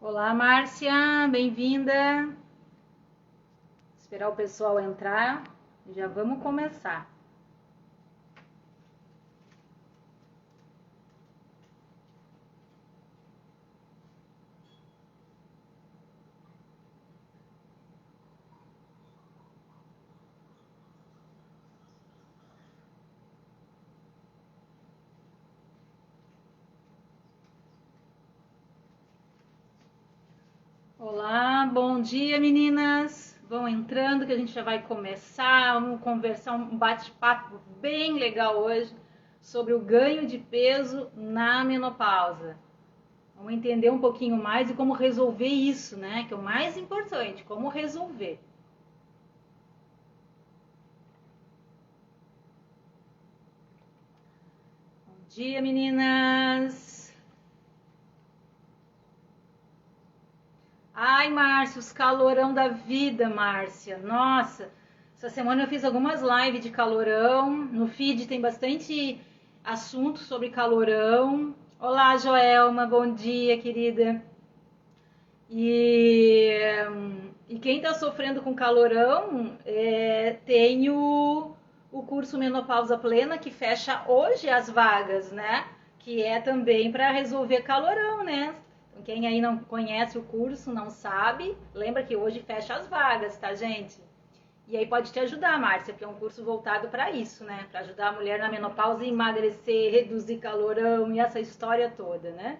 Olá, Márcia, bem-vinda. Esperar o pessoal entrar e já vamos começar. Olá, bom dia, meninas. Vão entrando que a gente já vai começar. Vamos conversar, um bate-papo bem legal hoje sobre o ganho de peso na menopausa. Vamos entender um pouquinho mais e como resolver isso, né? Que é o mais importante, como resolver. Bom dia, meninas. Ai, Márcia, os calorão da vida, Márcia. Nossa, essa semana eu fiz algumas lives de calorão. No feed tem bastante assunto sobre calorão. Olá, Joelma, bom dia, querida. E, e quem tá sofrendo com calorão tem o curso Menopausa Plena que fecha hoje as vagas, né? Que é também para resolver calorão, né? Quem aí não conhece o curso, não sabe, lembra que hoje fecha as vagas, tá, gente? E aí pode te ajudar, Márcia, porque é um curso voltado para isso, né? Para ajudar a mulher na menopausa a emagrecer, reduzir calorão e essa história toda, né?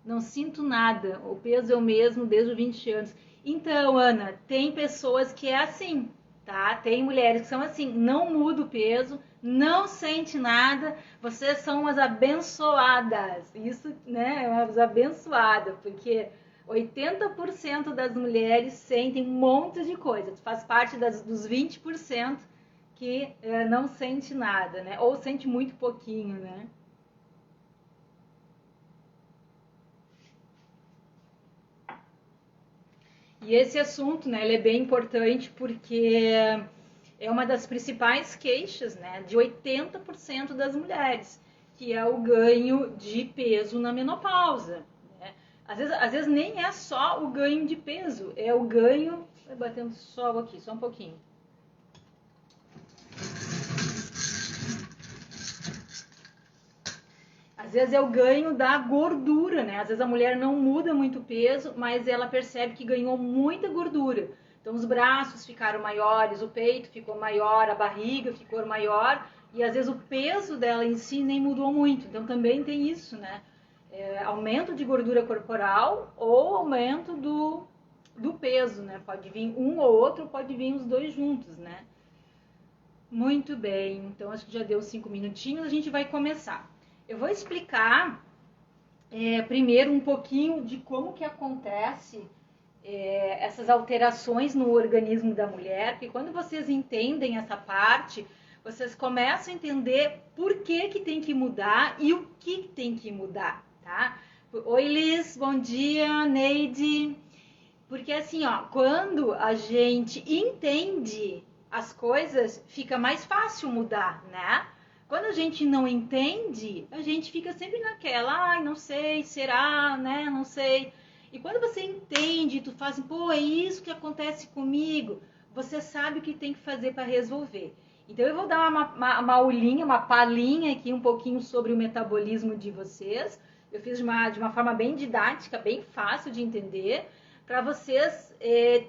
Não sinto nada, o peso é o mesmo desde os 20 anos. Então, Ana, tem pessoas que é assim, tá? Tem mulheres que são assim, não muda o peso, não sente nada, vocês são umas abençoadas. Isso, né, umas abençoadas, porque 80% das mulheres sentem um monte de coisa. Tu faz parte dos 20% que não sente nada, né? Ou sente muito pouquinho, né? E esse assunto, né, ele é bem importante porque é uma das principais queixas, né, de 80% das mulheres, que é o ganho de peso na menopausa. Né? Às vezes nem é só o ganho de peso, é o ganho... Vai batendo sol aqui, só um pouquinho. Às vezes é o ganho da gordura, né? Às vezes a mulher não muda muito peso, mas ela percebe que ganhou muita gordura. Então os braços ficaram maiores, o peito ficou maior, a barriga ficou maior e às vezes o peso dela em si nem mudou muito. Então também tem isso, né? Aumento de gordura corporal ou aumento do peso, né? Pode vir um ou outro, pode vir os dois juntos, né? Muito bem, então acho que já deu 5 minutinhos, a gente vai começar. Eu vou explicar primeiro um pouquinho de como que acontece essas alterações no organismo da mulher, porque quando vocês entendem essa parte, vocês começam a entender por que tem que mudar e o que tem que mudar, tá? Oi, Liz, bom dia, Neide. Porque assim, ó, quando a gente entende as coisas, fica mais fácil mudar, né? Quando a gente não entende, a gente fica sempre naquela, ai, não sei, será, né? Não sei. E quando você entende, tu faz, pô, é isso que acontece comigo, você sabe o que tem que fazer para resolver. Então eu vou dar uma aulinha, uma palhinha aqui um pouquinho sobre o metabolismo de vocês. Eu fiz de uma forma bem didática, bem fácil de entender, para vocês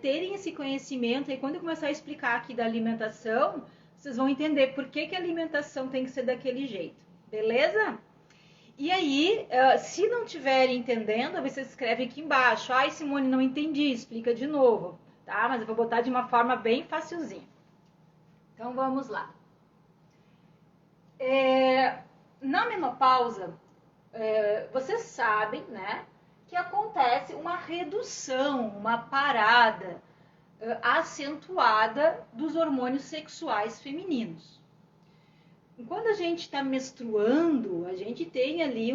terem esse conhecimento. E quando eu começar a explicar aqui da alimentação, vocês vão entender por que a alimentação tem que ser daquele jeito, beleza? E aí, se não estiverem entendendo, você escreve aqui embaixo. Ai, Simone, não entendi, explica de novo, tá? Mas eu vou botar de uma forma bem facilzinha. Então, vamos lá. Na menopausa, vocês sabem, né, que acontece uma redução, uma parada acentuada dos hormônios sexuais femininos. Quando a gente está menstruando, a gente tem ali,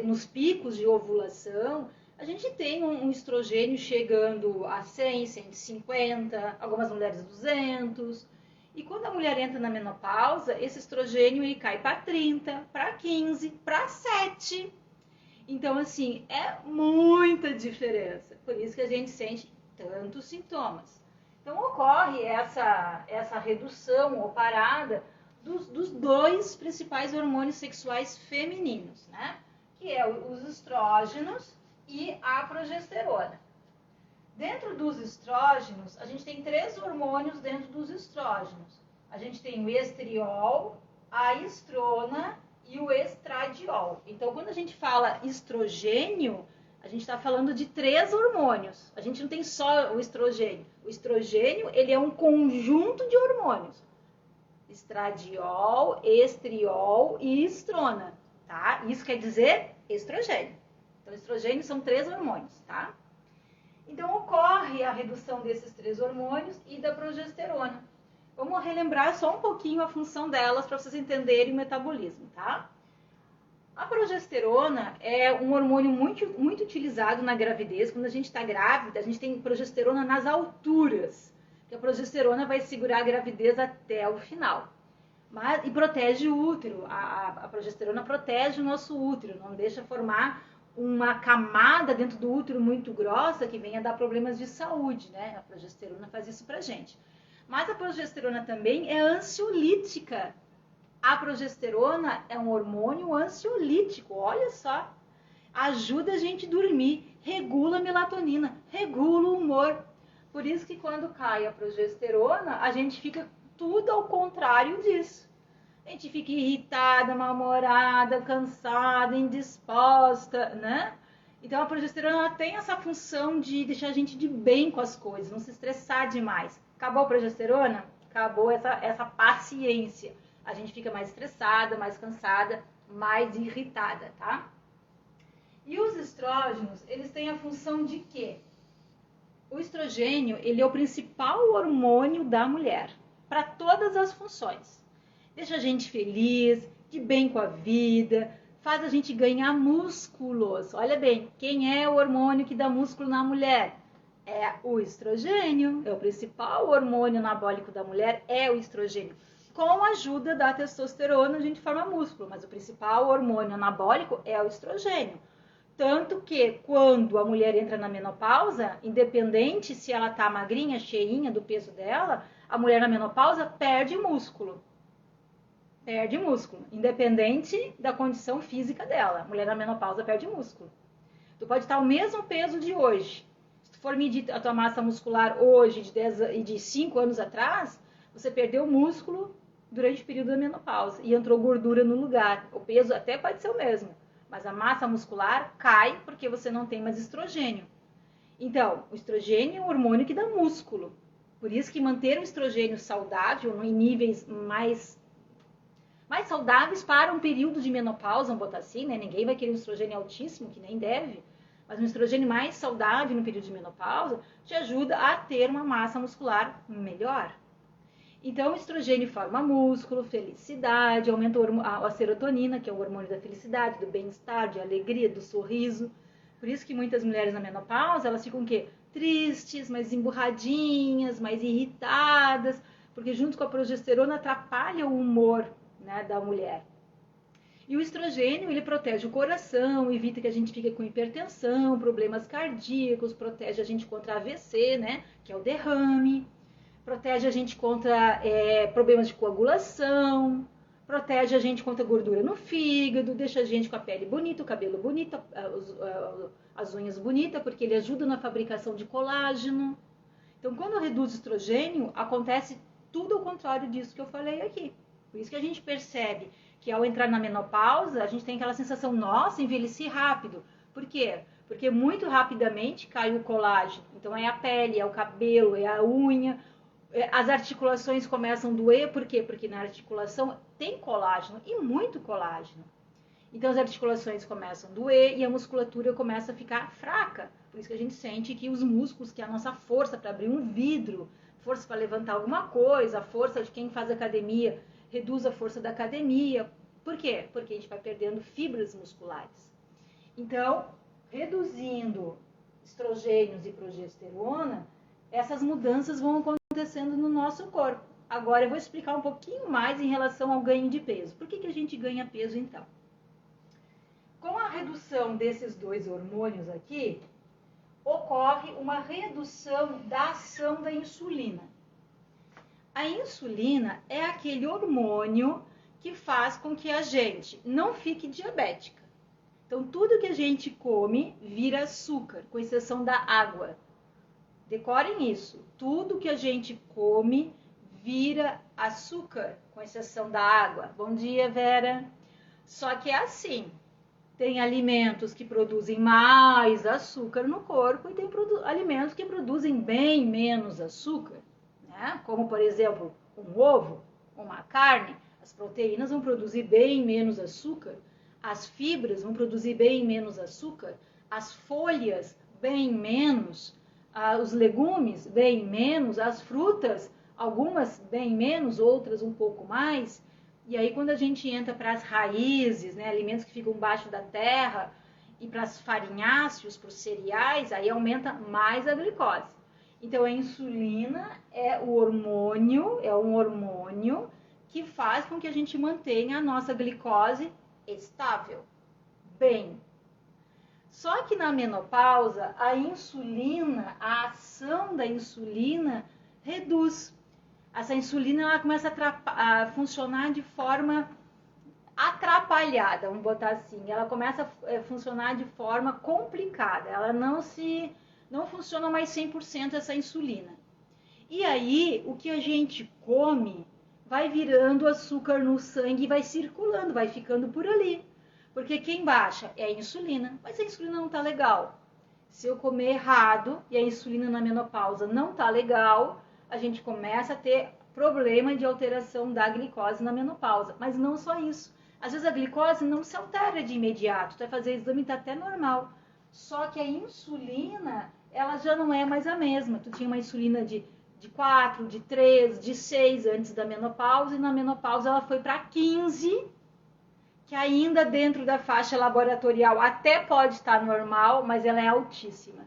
nos picos de ovulação, a gente tem um estrogênio chegando a 100, 150, algumas mulheres 200. E quando a mulher entra na menopausa, esse estrogênio ele cai para 30, para 15, para 7. Então, assim, é muita diferença. Por isso que a gente sente tantos sintomas. Então, ocorre essa redução ou parada dos dois principais hormônios sexuais femininos, né? Que é os estrógenos e a progesterona. Dentro dos estrógenos, a gente tem 3 hormônios dentro dos estrógenos. A gente tem o estriol, a estrona e o estradiol. Então, quando a gente fala estrogênio, a gente está falando de 3 hormônios. A gente não tem só o estrogênio. O estrogênio, ele é um conjunto de hormônios. Estradiol, estriol e estrona, tá? Isso quer dizer estrogênio. Então, estrogênio são 3 hormônios, tá? Então, ocorre a redução desses 3 hormônios e da progesterona. Vamos relembrar só um pouquinho a função delas para vocês entenderem o metabolismo, tá? A progesterona é um hormônio muito utilizado na gravidez. Quando a gente está grávida, a gente tem progesterona nas alturas. Que a progesterona vai segurar a gravidez até o final. E protege o útero. A progesterona protege o nosso útero, não deixa formar uma camada dentro do útero muito grossa que venha dar problemas de saúde, né? A progesterona faz isso pra gente. Mas a progesterona também é ansiolítica. A progesterona é um hormônio ansiolítico, olha só. Ajuda a gente a dormir, regula a melatonina, regula o humor. Por isso que quando cai a progesterona, a gente fica tudo ao contrário disso. A gente fica irritada, mal-humorada, cansada, indisposta, né? Então a progesterona tem essa função de deixar a gente de bem com as coisas, não se estressar demais. Acabou a progesterona? Acabou essa paciência. A gente fica mais estressada, mais cansada, mais irritada, tá? E os estrógenos, eles têm a função de quê? O estrogênio, ele é o principal hormônio da mulher, para todas as funções. Deixa a gente feliz, de bem com a vida, faz a gente ganhar músculos. Olha bem, quem é o hormônio que dá músculo na mulher? É o estrogênio, é o principal hormônio anabólico da mulher, é o estrogênio. Com a ajuda da testosterona, a gente forma músculo, mas o principal hormônio anabólico é o estrogênio. Tanto que quando a mulher entra na menopausa, independente se ela tá magrinha, cheinha do peso dela, a mulher na menopausa perde músculo. Perde músculo, independente da condição física dela. A mulher na menopausa perde músculo. Tu pode estar o mesmo peso de hoje. Se tu for medir a tua massa muscular hoje e de 5 anos atrás, você perdeu músculo durante o período da menopausa e entrou gordura no lugar. O peso até pode ser o mesmo, mas a massa muscular cai porque você não tem mais estrogênio. Então, o estrogênio é um hormônio que dá músculo. Por isso que manter o estrogênio saudável em níveis mais saudáveis para um período de menopausa, vamos botar assim, né? Ninguém vai querer um estrogênio altíssimo, que nem deve, mas um estrogênio mais saudável no período de menopausa te ajuda a ter uma massa muscular melhor. Então, o estrogênio forma músculo, felicidade, aumenta a serotonina, que é o hormônio da felicidade, do bem-estar, de alegria, do sorriso. Por isso que muitas mulheres na menopausa, elas ficam o quê? Tristes, mais emburradinhas, mais irritadas, porque junto com a progesterona atrapalha o humor, né, da mulher. E o estrogênio, ele protege o coração, evita que a gente fique com hipertensão, problemas cardíacos, protege a gente contra AVC, né, que é o derrame, protege a gente contra problemas de coagulação, protege a gente contra gordura no fígado, deixa a gente com a pele bonita, o cabelo bonito, as unhas bonitas, porque ele ajuda na fabricação de colágeno. Então, quando reduz o estrogênio, acontece tudo ao contrário disso que eu falei aqui. Por isso que a gente percebe que ao entrar na menopausa, a gente tem aquela sensação, nossa, envelheci rápido. Por quê? Porque muito rapidamente cai o colágeno. Então é a pele, é o cabelo, é a unha. As articulações começam a doer, por quê? Porque na articulação tem colágeno e muito colágeno. Então as articulações começam a doer e a musculatura começa a ficar fraca. Por isso que a gente sente que os músculos, que é a nossa força para abrir um vidro, força para levantar alguma coisa, a força de quem faz academia, reduz a força da academia. Por quê? Porque a gente vai perdendo fibras musculares. Então, reduzindo estrogênios e progesterona, essas mudanças vão acontecendo no nosso corpo. Agora eu vou explicar um pouquinho mais em relação ao ganho de peso. Por que a gente ganha peso então? Com a redução produção desses dois hormônios aqui, ocorre uma redução da ação da insulina. A insulina é aquele hormônio que faz com que a gente não fique diabética. Então, tudo que a gente come vira açúcar, com exceção da água. Decorem isso. Tudo que a gente come vira açúcar, com exceção da água. Bom dia, Vera. Só que é assim. Tem alimentos que produzem mais açúcar no corpo e tem alimentos que produzem bem menos açúcar, né? Como, por exemplo, um ovo, uma carne. As proteínas vão produzir bem menos açúcar, as fibras vão produzir bem menos açúcar, as folhas bem menos, os legumes bem menos, as frutas, algumas bem menos, outras um pouco mais. E aí quando a gente entra para as raízes, né, alimentos que ficam embaixo da terra, e para as farinháceos, para os cereais, aí aumenta mais a glicose. Então a insulina é um hormônio que faz com que a gente mantenha a nossa glicose estável, bem. Só que na menopausa, a insulina, a ação da insulina reduz. Essa insulina ela começa a funcionar de forma atrapalhada, vamos botar assim. Ela começa a funcionar de forma complicada. Ela não funciona mais 100% essa insulina. E aí, o que a gente come vai virando açúcar no sangue e vai circulando, vai ficando por ali. Porque quem baixa é a insulina, mas a insulina não tá legal. Se eu comer errado e a insulina na menopausa não tá legal, a gente começa a ter problema de alteração da glicose na menopausa. Mas não só isso. Às vezes a glicose não se altera de imediato, tu vai fazer exame e tá até normal. Só que a insulina, ela já não é mais a mesma. Tu tinha uma insulina de 4, de 3, de 6 antes da menopausa, e na menopausa ela foi para 15, que ainda dentro da faixa laboratorial até pode estar normal, mas ela é altíssima.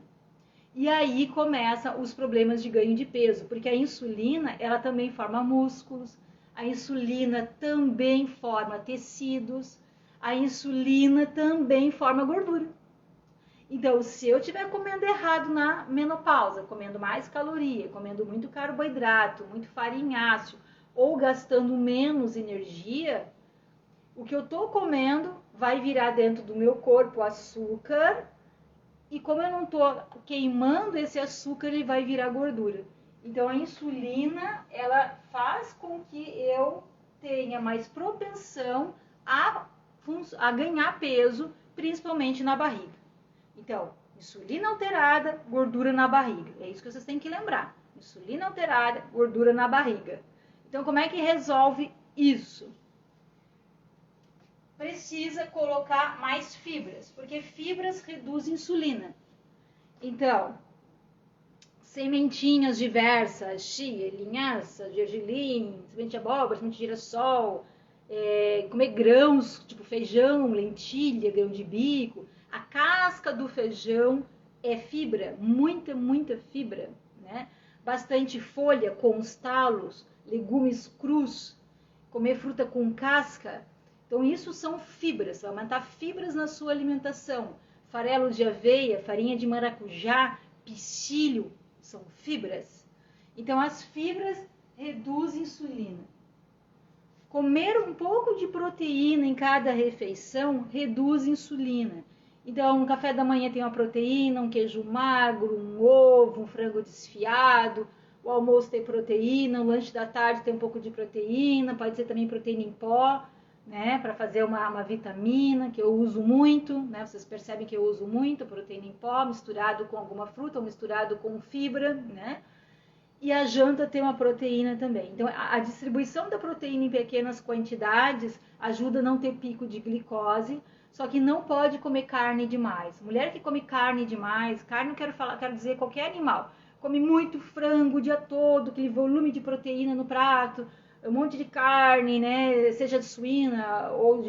E aí começam os problemas de ganho de peso, porque a insulina, ela também forma músculos, a insulina também forma tecidos, a insulina também forma gordura. Então, se eu estiver comendo errado na menopausa, comendo mais caloria, comendo muito carboidrato, muito farinháceo, ou gastando menos energia, o que eu estou comendo vai virar dentro do meu corpo açúcar, e como eu não estou queimando esse açúcar, ele vai virar gordura. Então, a insulina, ela faz com que eu tenha mais propensão a ganhar peso, principalmente na barriga. Então, insulina alterada, gordura na barriga. É isso que vocês têm que lembrar. Insulina alterada, gordura na barriga. Então, como é que resolve isso? Precisa colocar mais fibras, porque fibras reduzem insulina. Então, sementinhas diversas, chia, linhaça, gergelim, semente de abóbora, semente de girassol, comer grãos, tipo feijão, lentilha, grão de bico. A casca do feijão é fibra, muita, muita fibra, né? Bastante folha com os talos, legumes crus, comer fruta com casca. Então, isso são fibras, vai aumentar fibras na sua alimentação. Farelo de aveia, farinha de maracujá, psyllium, são fibras. Então, as fibras reduzem insulina. Comer um pouco de proteína em cada refeição reduz insulina. Então, um café da manhã tem uma proteína, um queijo magro, um ovo, um frango desfiado. O almoço tem proteína, o lanche da tarde tem um pouco de proteína, pode ser também proteína em pó, né, para fazer uma vitamina, que eu uso muito, né, vocês percebem que eu uso muito proteína em pó, misturado com alguma fruta ou misturado com fibra, né, e a janta tem uma proteína também. Então, a distribuição da proteína em pequenas quantidades ajuda a não ter pico de glicose, só que não pode comer carne demais. Mulher que come carne demais, carne não quero dizer qualquer animal, come muito frango o dia todo, aquele volume de proteína no prato, um monte de carne, né, seja de suína ou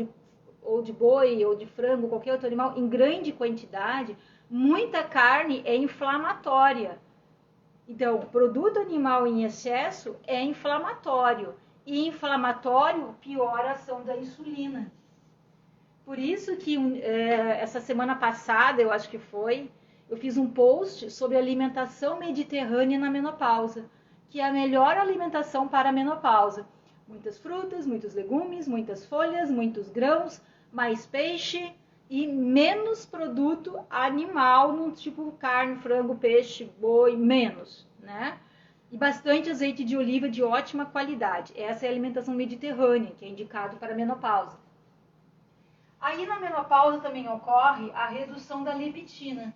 de boi ou de frango, qualquer outro animal, em grande quantidade, muita carne é inflamatória. Então, produto animal em excesso é inflamatório. E inflamatório piora a ação da insulina. Por isso que essa semana passada, eu acho que foi, eu fiz um post sobre alimentação mediterrânea na menopausa, que é a melhor alimentação para a menopausa. Muitas frutas, muitos legumes, muitas folhas, muitos grãos, mais peixe e menos produto animal, no tipo carne, frango, peixe, boi, menos, né? E bastante azeite de oliva de ótima qualidade. Essa é a alimentação mediterrânea, que é indicado para a menopausa. Aí na menopausa também ocorre a redução da leptina.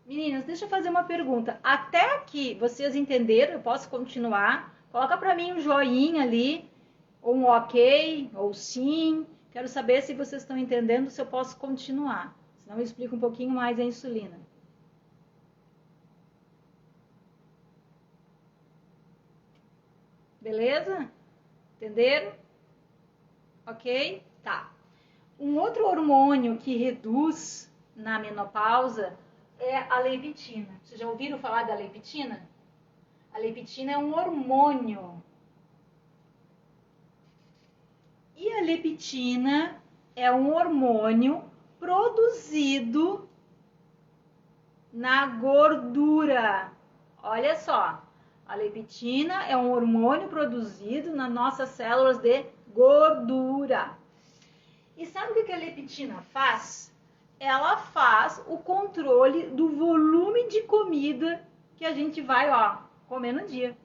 Meninas, deixa eu fazer uma pergunta. Até aqui, vocês entenderam? Eu posso continuar? Coloca para mim um joinha ali, ou um ok, ou sim. Quero saber se vocês estão entendendo, se eu posso continuar. Senão eu explico um pouquinho mais a insulina. Beleza? Entenderam? Ok? Tá. Um outro hormônio que reduz na menopausa é a leptina. Vocês já ouviram falar da leptina? A leptina é um hormônio. E a leptina é um hormônio produzido na gordura. Olha só, a leptina é um hormônio produzido nas nossas células de gordura. E sabe o que a leptina faz? Ela faz o controle do volume de comida que a gente vai, comer no dia.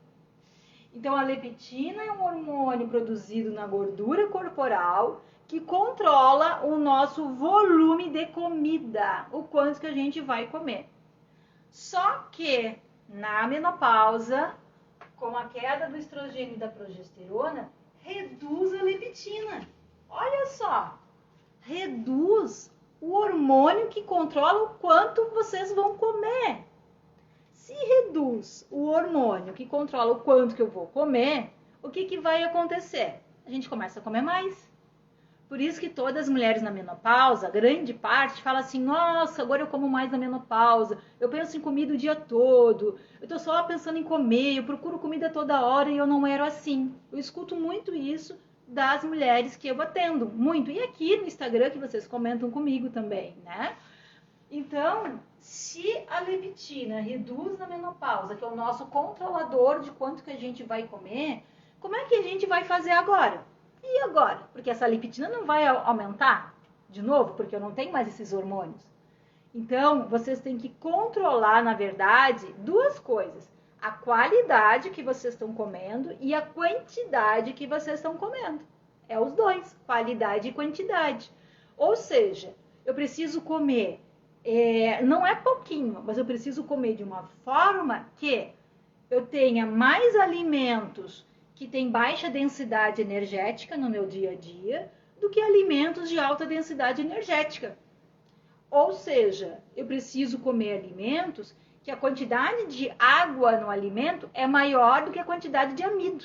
Então, a leptina é um hormônio produzido na gordura corporal que controla o nosso volume de comida, o quanto que a gente vai comer. Só que na menopausa, com a queda do estrogênio e da progesterona, reduz a leptina. Olha só, reduz o hormônio que controla o quanto vocês vão comer. Se reduz o hormônio que controla o quanto que eu vou comer, o que vai acontecer? A gente começa a comer mais. Por isso que todas as mulheres na menopausa, grande parte, fala assim, nossa, agora eu como mais na menopausa, eu penso em comida o dia todo, eu tô só pensando em comer, eu procuro comida toda hora e eu não era assim. Eu escuto muito isso das mulheres que eu atendo, muito. E aqui no Instagram que vocês comentam comigo também, né? Então, se a leptina reduz na menopausa, que é o nosso controlador de quanto que a gente vai comer, como é que a gente vai fazer agora? E agora? Porque essa leptina não vai aumentar de novo, porque eu não tenho mais esses hormônios. Então, vocês têm que controlar, na verdade, duas coisas. A qualidade que vocês estão comendo e a quantidade que vocês estão comendo. É os dois, qualidade e quantidade. Ou seja, eu preciso comer, não é pouquinho, mas eu preciso comer de uma forma que eu tenha mais alimentos que têm baixa densidade energética no meu dia a dia do que alimentos de alta densidade energética. Ou seja, eu preciso comer alimentos que a quantidade de água no alimento é maior do que a quantidade de amido.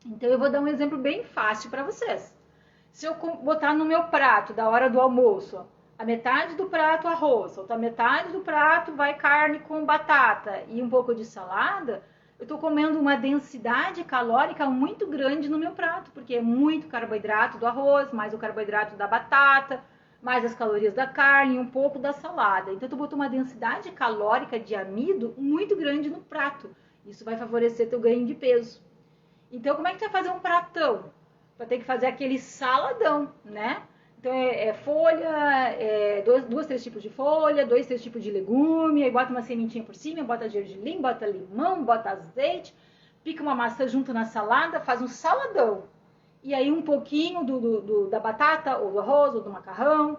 Então, eu vou dar um exemplo bem fácil para vocês. Se eu botar no meu prato da hora do almoço, a metade do prato arroz, outra metade do prato vai carne com batata e um pouco de salada, eu estou comendo uma densidade calórica muito grande no meu prato, porque é muito carboidrato do arroz, mais o carboidrato da batata, mais as calorias da carne e um pouco da salada. Então, tu botou uma densidade calórica de amido muito grande no prato. Isso vai favorecer teu ganho de peso. Então, como é que tu vai fazer um pratão? Vai ter que fazer aquele saladão, né? Então, folha, duas, três tipos de folha, dois, três tipos de legume, aí bota uma sementinha por cima, bota gergelim, bota limão, bota azeite, pica uma maçã junto na salada, faz um saladão. E aí um pouquinho da batata, ou do arroz, ou do macarrão,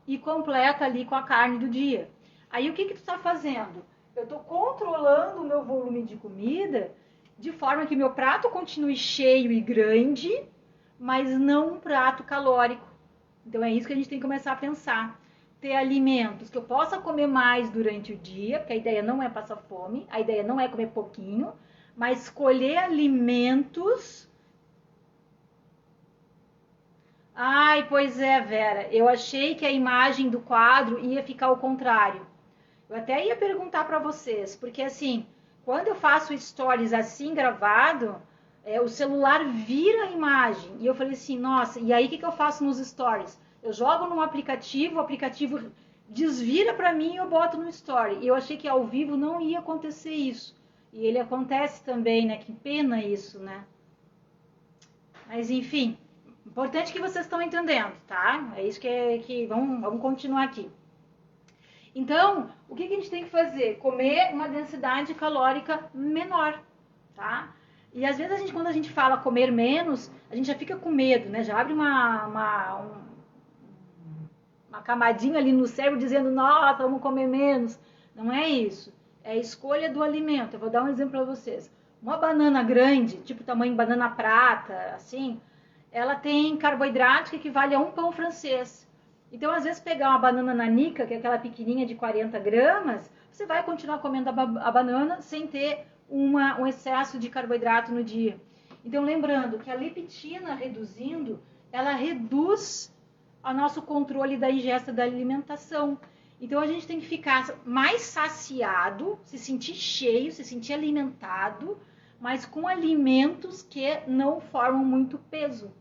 e completa ali com a carne do dia. Aí o que tu tá fazendo? Eu tô controlando o meu volume de comida de forma que meu prato continue cheio e grande, mas não um prato calórico. Então é isso que a gente tem que começar a pensar. Ter alimentos que eu possa comer mais durante o dia, porque a ideia não é passar fome, a ideia não é comer pouquinho, mas escolher alimentos. Ai, pois é, Vera, eu achei que a imagem do quadro ia ficar ao contrário. Eu até ia perguntar para vocês, porque assim, quando eu faço stories assim gravado, o celular vira a imagem. E eu falei assim, nossa, e aí o que eu faço nos stories? Eu jogo num aplicativo, o aplicativo desvira para mim e eu boto no story. E eu achei que ao vivo não ia acontecer isso. E ele acontece também, né? Que pena isso, né? Mas enfim, importante que vocês estão entendendo, tá? É isso vamos continuar aqui. Então, o que a gente tem que fazer? Comer uma densidade calórica menor, tá? E às vezes quando a gente fala comer menos, a gente já fica com medo, né? Já abre uma camadinha ali no cérebro dizendo, nossa, vamos comer menos. Não é isso. É a escolha do alimento. Eu vou dar um exemplo para vocês. Uma banana grande, tipo tamanho banana prata, assim, ela tem carboidrato que equivale a um pão francês. Então, às vezes, pegar uma banana nanica, que é aquela pequenininha de 40 gramas, você vai continuar comendo a banana sem ter um excesso de carboidrato no dia. Então, lembrando que a leptina reduzindo, ela reduz o nosso controle da ingesta da alimentação. Então, a gente tem que ficar mais saciado, se sentir cheio, se sentir alimentado, mas com alimentos que não formam muito peso.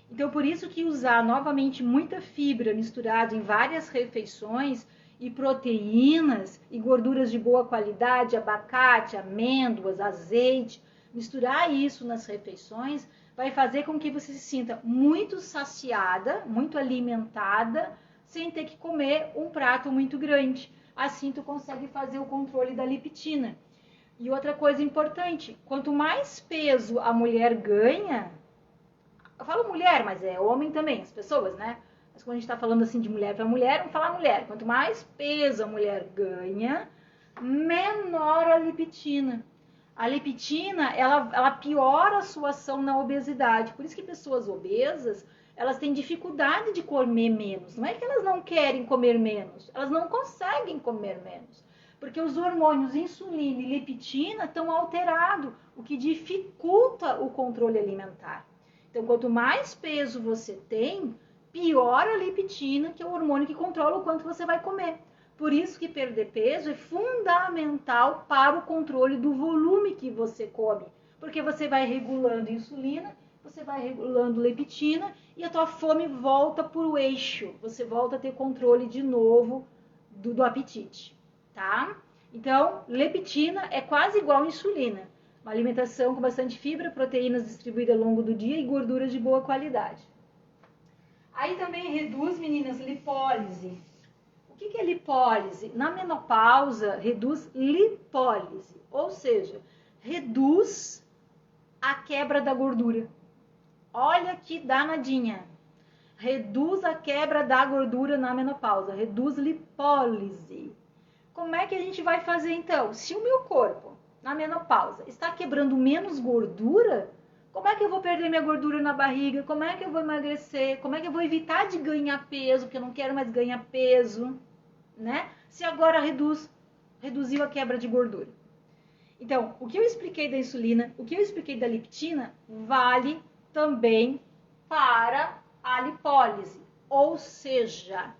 Então, por isso que usar novamente muita fibra misturada em várias refeições e proteínas e gorduras de boa qualidade, abacate, amêndoas, azeite, misturar isso nas refeições vai fazer com que você se sinta muito saciada, muito alimentada, sem ter que comer um prato muito grande. Assim tu consegue fazer o controle da leptina. E outra coisa importante, quanto mais peso a mulher ganha, eu falo mulher, mas é homem também, as pessoas, né? Mas quando a gente tá falando assim de mulher para mulher, vamos falar mulher. Quanto mais peso a mulher ganha, menor a leptina. A leptina, ela piora a sua ação na obesidade. Por isso que pessoas obesas, elas têm dificuldade de comer menos. Não é que elas não querem comer menos, elas não conseguem comer menos. Porque os hormônios insulina e leptina estão alterados, o que dificulta o controle alimentar. Então, quanto mais peso você tem, pior a leptina, que é o hormônio que controla o quanto você vai comer. Por isso que perder peso é fundamental para o controle do volume que você come. Porque você vai regulando insulina, você vai regulando leptina e a tua fome volta para o eixo. Você volta a ter controle de novo do apetite, tá? Então, leptina é quase igual a insulina. Uma alimentação com bastante fibra, proteínas distribuídas ao longo do dia e gorduras de boa qualidade. Aí também reduz, meninas, lipólise. O que é lipólise? Na menopausa, reduz lipólise, ou seja, reduz a quebra da gordura. Olha que danadinha. Reduz a quebra da gordura na menopausa, reduz lipólise. Como é que a gente vai fazer então? Se o meu corpo, na menopausa, está quebrando menos gordura, como é que eu vou perder minha gordura na barriga? Como é que eu vou emagrecer? Como é que eu vou evitar de ganhar peso, porque eu não quero mais ganhar peso, né? Se agora reduziu a quebra de gordura. Então, o que eu expliquei da insulina, o que eu expliquei da leptina, vale também para a lipólise. Ou seja,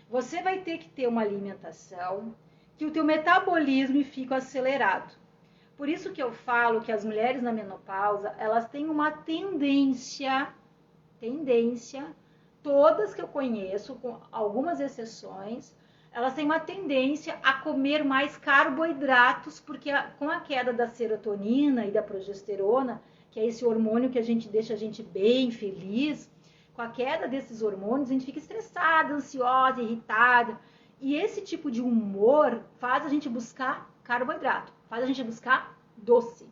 você vai ter que ter uma alimentação que o teu metabolismo fica acelerado. Por isso que eu falo que as mulheres na menopausa, elas têm uma tendência, todas que eu conheço, com algumas exceções, elas têm uma tendência a comer mais carboidratos, porque com a queda da serotonina e da progesterona, que é esse hormônio que deixa a gente bem feliz, com a queda desses hormônios, a gente fica estressada, ansiosa, irritada. E esse tipo de humor faz a gente buscar carboidrato, faz a gente buscar doce.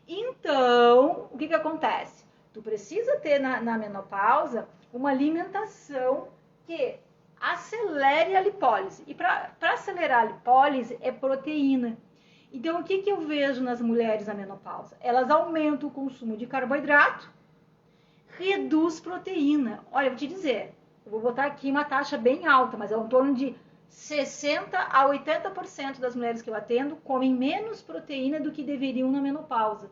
Então, o que acontece? Tu precisa ter na menopausa uma alimentação que acelere a lipólise. E para acelerar a lipólise é proteína. Então, o que eu vejo nas mulheres na menopausa? Elas aumentam o consumo de carboidrato, reduz proteína. Olha, eu vou te dizer, eu vou botar aqui uma taxa bem alta, mas é em torno de 60% a 80% das mulheres que eu atendo comem menos proteína do que deveriam na menopausa.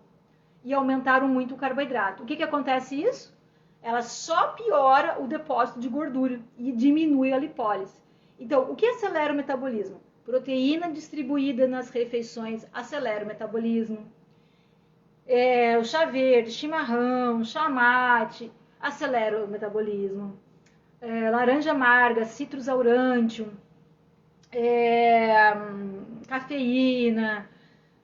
E aumentaram muito o carboidrato. O que acontece isso? Ela só piora o depósito de gordura e diminui a lipólise. Então, o que acelera o metabolismo? Proteína distribuída nas refeições acelera o metabolismo. O chá verde, chimarrão, chá mate, acelera o metabolismo. laranja amarga, citrus aurantium, cafeína.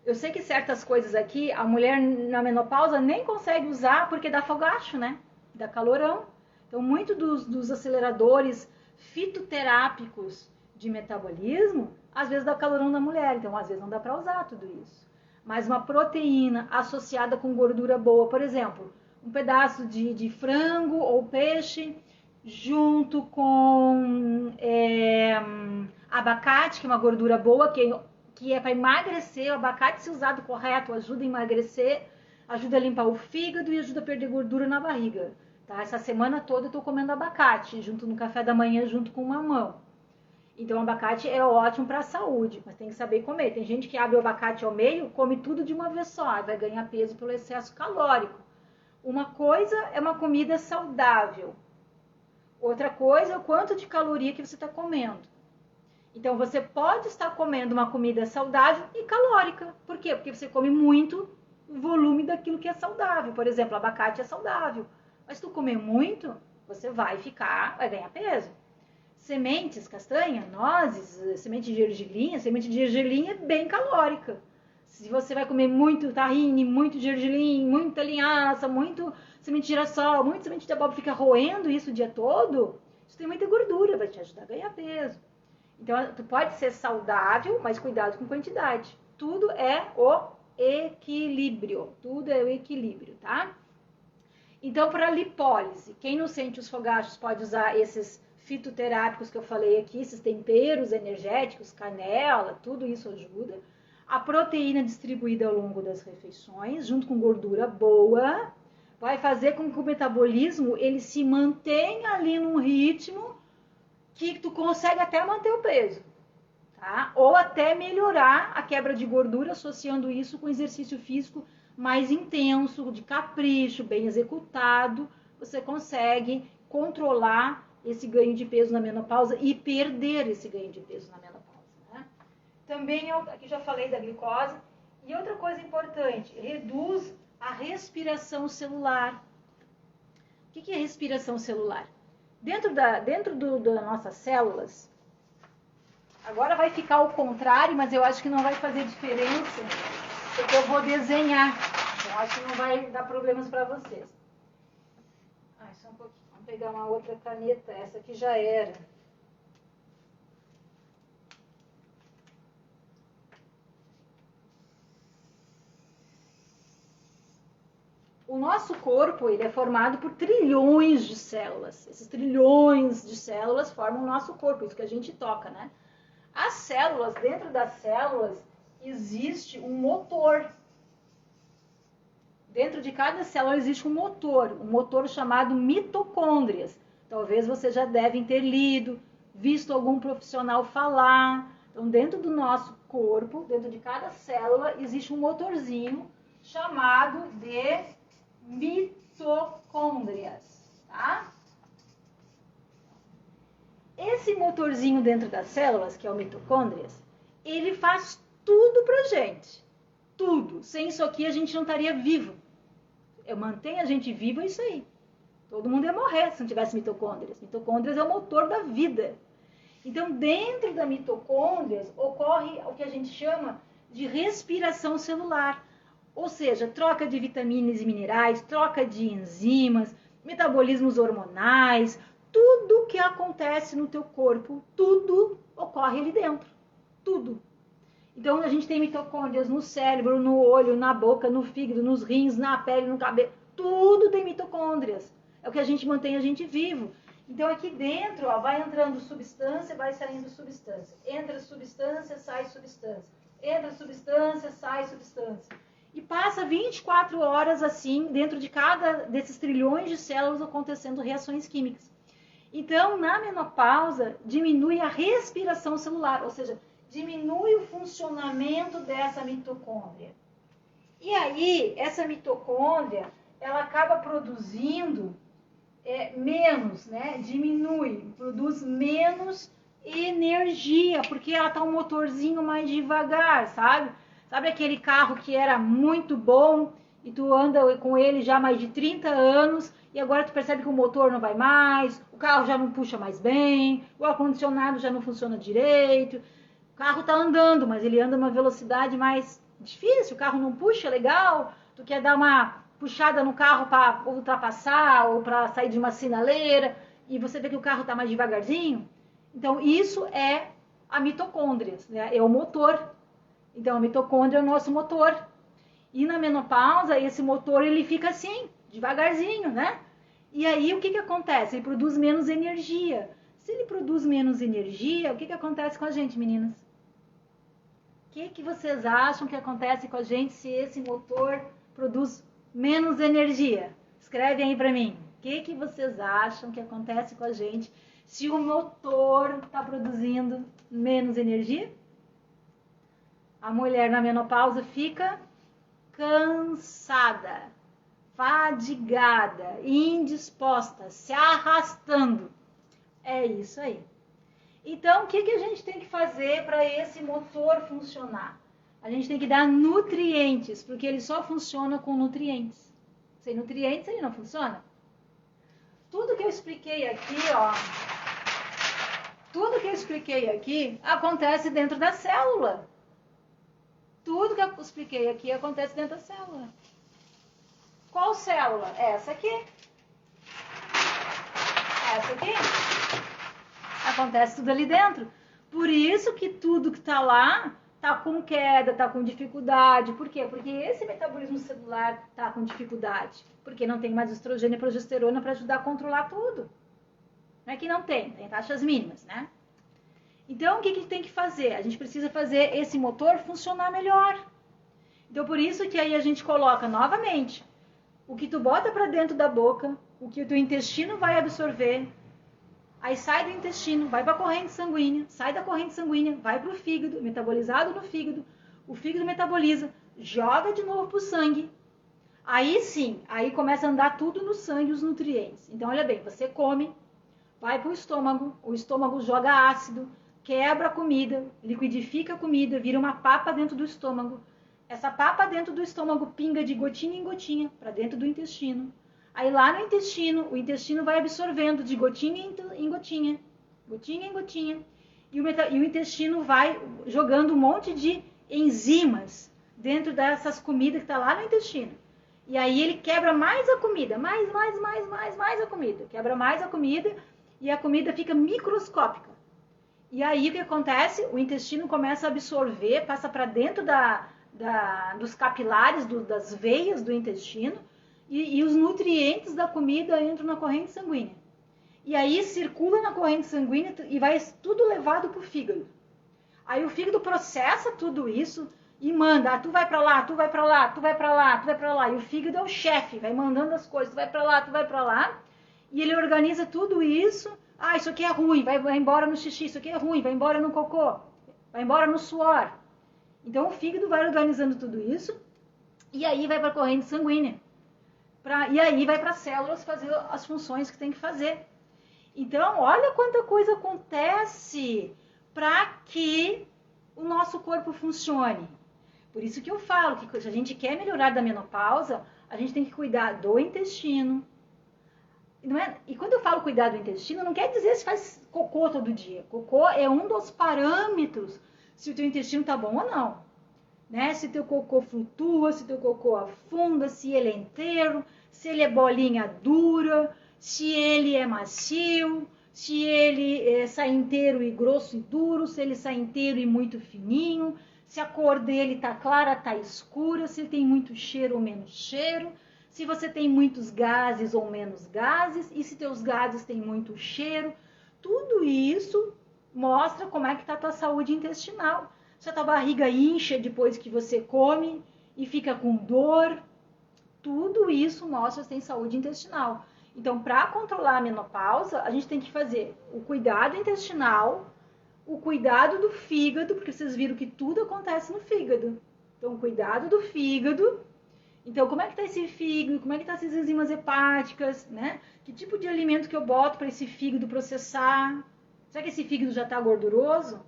Eu sei que certas coisas aqui a mulher na menopausa nem consegue usar porque dá fogacho, né? Dá calorão. Então, muito dos aceleradores fitoterápicos de metabolismo, às vezes dá calorão na mulher. Então, às vezes não dá para usar tudo isso. Mas uma proteína associada com gordura boa, por exemplo, um pedaço de frango ou peixe junto com abacate, que é uma gordura boa, que é para emagrecer. O abacate, se usado correto, ajuda a emagrecer, ajuda a limpar o fígado e ajuda a perder gordura na barriga. Tá? Essa semana toda eu estou comendo abacate, junto no café da manhã, junto com mamão. Então, o abacate é ótimo para a saúde, mas tem que saber comer. Tem gente que abre o abacate ao meio, come tudo de uma vez só, vai ganhar peso pelo excesso calórico. Uma coisa é uma comida saudável. Outra coisa é o quanto de caloria que você está comendo. Então, você pode estar comendo uma comida saudável e calórica. Por quê? Porque você come muito volume daquilo que é saudável. Por exemplo, abacate é saudável. Mas se tu comer muito, você vai ganhar peso. Sementes, castanha, nozes, semente de gergelim é bem calórica. Se você vai comer muito tahine, muito gergelim, muita linhaça, muito semente de girassol, muito semente de abóbora, fica roendo isso o dia todo, isso tem muita gordura, vai te ajudar a ganhar peso. Então, tu pode ser saudável, mas cuidado com quantidade. Tudo é o equilíbrio. Tudo é o equilíbrio, tá? Então, para lipólise, quem não sente os fogachos pode usar esses fitoterápicos que eu falei aqui, esses temperos energéticos, canela, tudo isso ajuda. A proteína distribuída ao longo das refeições, junto com gordura boa, vai fazer com que o metabolismo ele se mantenha ali num ritmo que tu consegue até manter o peso, tá? Ou até melhorar a quebra de gordura, associando isso com exercício físico mais intenso, de capricho, bem executado, você consegue controlar esse ganho de peso na menopausa e perder esse ganho de peso na menopausa, né? Também, aqui já falei da glicose. E outra coisa importante, reduz a respiração celular. O que é respiração celular? Dentro das nossas células, agora vai ficar ao contrário, mas eu acho que não vai fazer diferença, porque eu vou desenhar. Então, acho que não vai dar problemas para vocês. Só um pouquinho. Vamos pegar uma outra caneta. Essa aqui já era. O nosso corpo ele é formado por trilhões de células. Esses trilhões de células formam o nosso corpo, isso que a gente toca, né? As células, dentro das células, existe um motor. Dentro de cada célula existe um motor chamado mitocôndrias. Talvez vocês já devem ter lido, visto algum profissional falar. Então, dentro do nosso corpo, dentro de cada célula, existe um motorzinho chamado de mitocôndrias, tá? Esse motorzinho dentro das células, que é o mitocôndrias, ele faz tudo pra gente. Tudo. Sem isso aqui a gente não estaria vivo. Eu mantenho a gente vivo, é isso aí. Todo mundo ia morrer se não tivesse mitocôndrias. Mitocôndrias é o motor da vida. Então, dentro da mitocôndrias ocorre o que a gente chama de respiração celular. Ou seja, troca de vitaminas e minerais, troca de enzimas, metabolismos hormonais, tudo que acontece no teu corpo, tudo ocorre ali dentro. Tudo. Então, a gente tem mitocôndrias no cérebro, no olho, na boca, no fígado, nos rins, na pele, no cabelo. Tudo tem mitocôndrias. É o que a gente mantém a gente vivo. Então, aqui dentro, vai entrando substância, vai saindo substância. Entra substância, sai substância. Entra substância, sai substância. E passa 24 horas assim, dentro de cada desses trilhões de células acontecendo reações químicas. Então, na menopausa, diminui a respiração celular, ou seja, diminui o funcionamento dessa mitocôndria. E aí, essa mitocôndria, ela acaba produzindo menos, né? Diminui, produz menos energia, porque ela tá um motorzinho mais devagar, sabe? Sabe aquele carro que era muito bom e tu anda com ele já há mais de 30 anos e agora tu percebe que o motor não vai mais, o carro já não puxa mais bem, o ar-condicionado já não funciona direito, o carro tá andando, mas ele anda numa velocidade mais difícil, o carro não puxa legal, tu quer dar uma puxada no carro para ultrapassar ou para sair de uma sinaleira e você vê que o carro tá mais devagarzinho. Então isso é a mitocôndria, né? É o motor. Então a mitocôndria é o nosso motor. E na menopausa, esse motor ele fica assim, devagarzinho, né? E aí o que acontece? Ele produz menos energia. Se ele produz menos energia, o que acontece com a gente, meninas? O que vocês acham que acontece com a gente se esse motor produz menos energia? Escreve aí pra mim. O que vocês acham que acontece com a gente se o motor está produzindo menos energia? A mulher na menopausa fica cansada, fadigada, indisposta, se arrastando. É isso aí. Então, o que a gente tem que fazer para esse motor funcionar? A gente tem que dar nutrientes, porque ele só funciona com nutrientes. Sem nutrientes, ele não funciona. Tudo que eu expliquei aqui, ó, tudo que eu expliquei aqui acontece dentro da célula. Tudo que eu expliquei aqui acontece dentro da célula. Qual célula? Essa aqui. Essa aqui. Acontece tudo ali dentro. Por isso que tudo que está lá está com queda, está com dificuldade. Por quê? Porque esse metabolismo celular está com dificuldade. Porque não tem mais estrogênio e progesterona para ajudar a controlar tudo. Não é que não tem taxas mínimas, né? Então, o que tem que fazer? A gente precisa fazer esse motor funcionar melhor. Então, por isso que aí a gente coloca novamente o que tu bota para dentro da boca, o que o teu intestino vai absorver, aí sai do intestino, vai para a corrente sanguínea, sai da corrente sanguínea, vai para o fígado, metabolizado no fígado, o fígado metaboliza, joga de novo para o sangue. Aí sim, aí começa a andar tudo no sangue, os nutrientes. Então, olha bem, você come, vai para o estômago joga ácido, quebra a comida, liquidifica a comida, vira uma papa dentro do estômago. Essa papa dentro do estômago pinga de gotinha em gotinha para dentro do intestino. Aí lá no intestino, o intestino vai absorvendo de gotinha em gotinha, gotinha em gotinha. E o intestino vai jogando um monte de enzimas dentro dessas comidas que está lá no intestino. E aí ele quebra mais a comida, mais a comida. Quebra mais a comida e a comida fica microscópica. E aí o que acontece? O intestino começa a absorver, passa para dentro dos capilares, das veias do intestino, e os nutrientes da comida entram na corrente sanguínea. E aí circula na corrente sanguínea e vai tudo levado para o fígado. Aí o fígado processa tudo isso e manda, tu vai para lá, tu vai para lá, tu vai para lá, tu vai para lá. E o fígado é o chefe, vai mandando as coisas, tu vai para lá, tu vai para lá. E ele organiza tudo isso. Ah, isso aqui é ruim, vai embora no xixi, isso aqui é ruim, vai embora no cocô, vai embora no suor. Então o fígado vai organizando tudo isso e aí vai para a corrente sanguínea. E aí vai para as células fazer as funções que tem que fazer. Então, olha quanta coisa acontece para que o nosso corpo funcione. Por isso que eu falo que se a gente quer melhorar da menopausa, a gente tem que cuidar do intestino. Não é? E quando eu falo cuidar do intestino, não quer dizer se faz cocô todo dia. Cocô é um dos parâmetros se o teu intestino tá bom ou não. Né? Se teu cocô flutua, se teu cocô afunda, se ele é inteiro, se ele é bolinha dura, se ele é macio, se ele sai inteiro e grosso e duro, se ele sai inteiro e muito fininho, se a cor dele tá clara, tá escura, se ele tem muito cheiro ou menos cheiro, se você tem muitos gases ou menos gases, e se teus gases têm muito cheiro. Tudo isso mostra como é que tá a tua saúde intestinal. Se a tua barriga incha depois que você come e fica com dor, tudo isso mostra se tem saúde intestinal. Então, para controlar a menopausa, a gente tem que fazer o cuidado intestinal, o cuidado do fígado, porque vocês viram que tudo acontece no fígado. Então, cuidado do fígado. Então, como é que está esse fígado? Como é que estão essas enzimas hepáticas? Né? Que tipo de alimento que eu boto para esse fígado processar? Será que esse fígado já está gorduroso?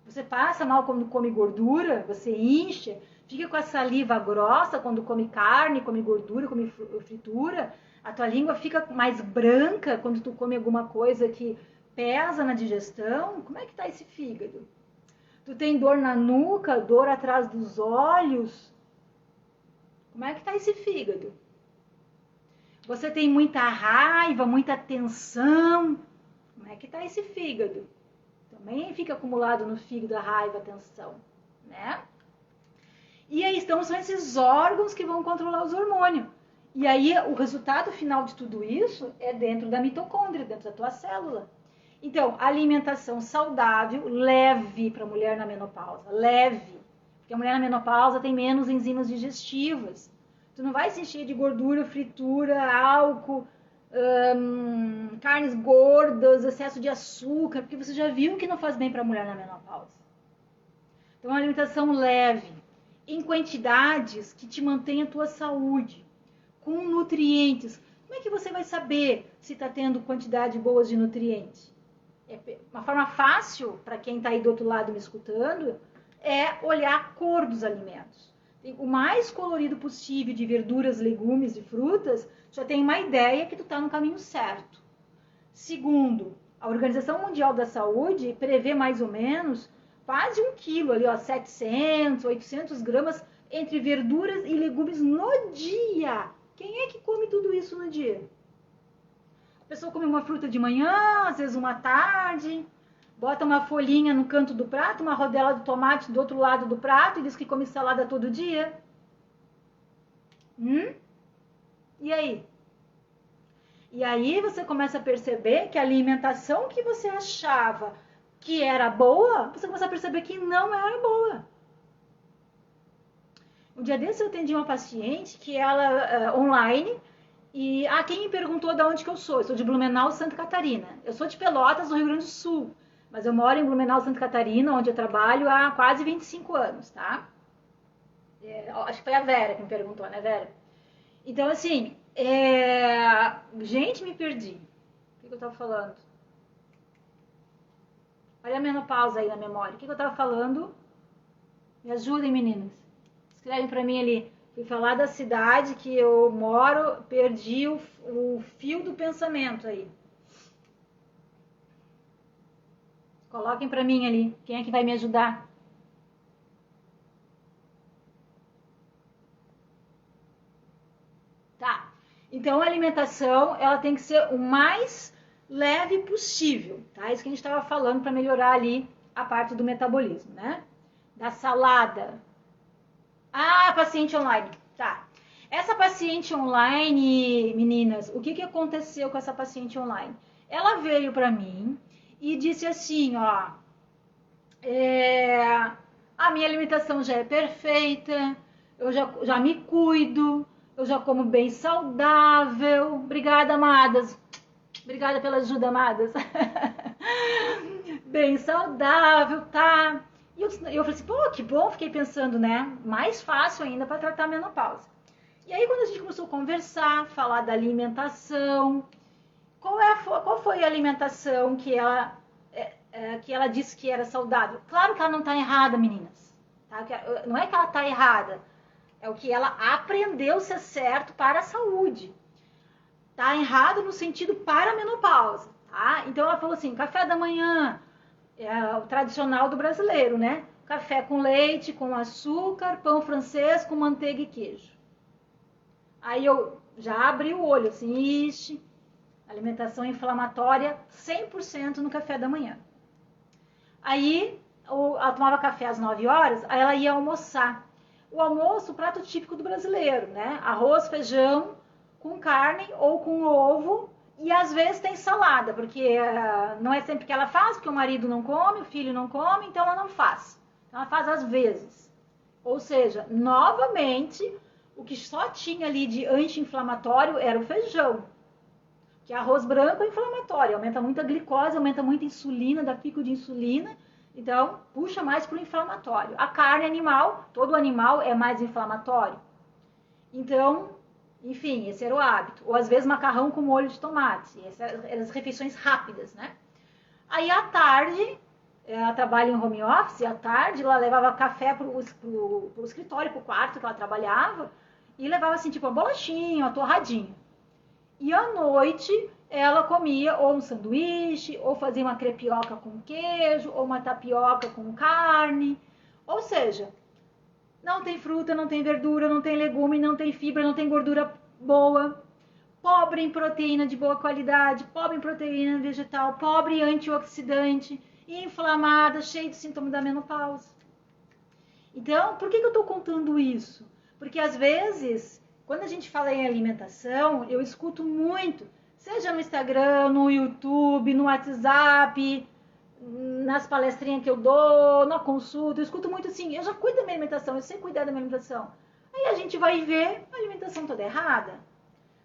Você passa mal quando come gordura, você incha, fica com a saliva grossa quando come carne, come gordura, come fritura, a tua língua fica mais branca quando tu come alguma coisa que pesa na digestão. Como é que tá esse fígado? Tu tem dor na nuca, dor atrás dos olhos. Como é que tá esse fígado? Você tem muita raiva, muita tensão. Como é que tá esse fígado? Também fica acumulado no fígado a raiva, a tensão, né? E aí são esses órgãos que vão controlar os hormônios. E aí o resultado final de tudo isso é dentro da mitocôndria, dentro da tua célula. Então, alimentação saudável, leve para a mulher na menopausa, leve. Porque a mulher na menopausa tem menos enzimas digestivas. Tu não vai se encher de gordura, fritura, álcool, carnes gordas, excesso de açúcar, porque você já viu que não faz bem para a mulher na menopausa. Então, uma alimentação leve, em quantidades que te mantenha a tua saúde, com nutrientes. Como é que você vai saber se está tendo quantidade boa de nutrientes? Uma forma fácil, para quem está aí do outro lado me escutando, é olhar a cor dos alimentos. O mais colorido possível de verduras, legumes e frutas, já tem uma ideia que tu está no caminho certo. Segundo, a Organização Mundial da Saúde prevê mais ou menos quase 1 quilo, ali, 700, 800 gramas entre verduras e legumes no dia. Quem é que come tudo isso no dia? A pessoa come uma fruta de manhã, às vezes uma tarde, bota uma folhinha no canto do prato, uma rodela de tomate do outro lado do prato e diz que come salada todo dia. E aí? E aí você começa a perceber que a alimentação que você achava que era boa, você começa a perceber que não era boa. Um dia desse eu atendi uma paciente que ela, online, e quem me perguntou de onde que eu sou? Eu sou de Blumenau, Santa Catarina. Eu sou de Pelotas, no Rio Grande do Sul, mas eu moro em Blumenau, Santa Catarina, onde eu trabalho há quase 25 anos, tá? Acho que foi a Vera que me perguntou, né, Vera? Então, assim, gente, me perdi. O que eu tava falando? Olha a menopausa aí na memória. O que eu tava falando? Me ajudem, meninas. Escrevem pra mim ali. Fui falar da cidade que eu moro, perdi o fio do pensamento aí. Coloquem pra mim ali. Quem é que vai me ajudar? Tá. Então, a alimentação, ela tem que ser o mais leve possível, tá? Isso que a gente estava falando para melhorar ali a parte do metabolismo, né? Da salada. Paciente online. Tá. Essa paciente online, meninas, o que aconteceu com essa paciente online? Ela veio para mim e disse assim, ó, a minha alimentação já é perfeita, eu já me cuido, eu já como bem saudável. Obrigada, amadas. Obrigada pela ajuda, amadas. Bem saudável, tá? E eu falei assim, pô, que bom, fiquei pensando, né? Mais fácil ainda para tratar a menopausa. E aí, quando a gente começou a conversar, falar da alimentação, qual foi a alimentação que ela disse que era saudável? Claro que ela não está errada, meninas. Tá? Não é que ela está errada, é o que ela aprendeu ser certo para a saúde. Tá errado no sentido para a menopausa, tá? Então ela falou assim, café da manhã, é o tradicional do brasileiro, né? Café com leite, com açúcar, pão francês com manteiga e queijo. Aí eu já abri o olho, assim, ixi, alimentação inflamatória 100% no café da manhã. Aí ela tomava café às 9 horas, aí ela ia almoçar. O almoço, o prato típico do brasileiro, né? Arroz, feijão, com carne ou com ovo, e às vezes tem salada, porque não é sempre que ela faz, porque o marido não come, o filho não come, então ela não faz. Então ela faz às vezes. Ou seja, novamente, o que só tinha ali de anti-inflamatório era o feijão. Que arroz branco é inflamatório, aumenta muito a glicose, aumenta muito a insulina, dá pico de insulina, então puxa mais para o inflamatório. A carne animal, todo animal é mais inflamatório. Então, enfim, esse era o hábito. Ou às vezes macarrão com molho de tomate. Essas eram as refeições rápidas, né? Aí à tarde, ela trabalha em home office, à tarde ela levava café pro escritório, pro quarto que ela trabalhava, e levava assim, tipo, uma bolachinha, uma torradinha. E à noite ela comia ou um sanduíche, ou fazia uma crepioca com queijo, ou uma tapioca com carne. Ou seja, não tem fruta, não tem verdura, não tem legume, não tem fibra, não tem gordura boa. Pobre em proteína de boa qualidade, pobre em proteína vegetal, pobre em antioxidante, inflamada, cheia de sintomas da menopausa. Então, por que eu estou contando isso? Porque às vezes, quando a gente fala em alimentação, eu escuto muito, seja no Instagram, no YouTube, no WhatsApp, nas palestrinhas que eu dou, na consulta, eu escuto muito assim, eu já cuido da minha alimentação, eu sei cuidar da minha alimentação. Aí a gente vai ver a alimentação toda errada.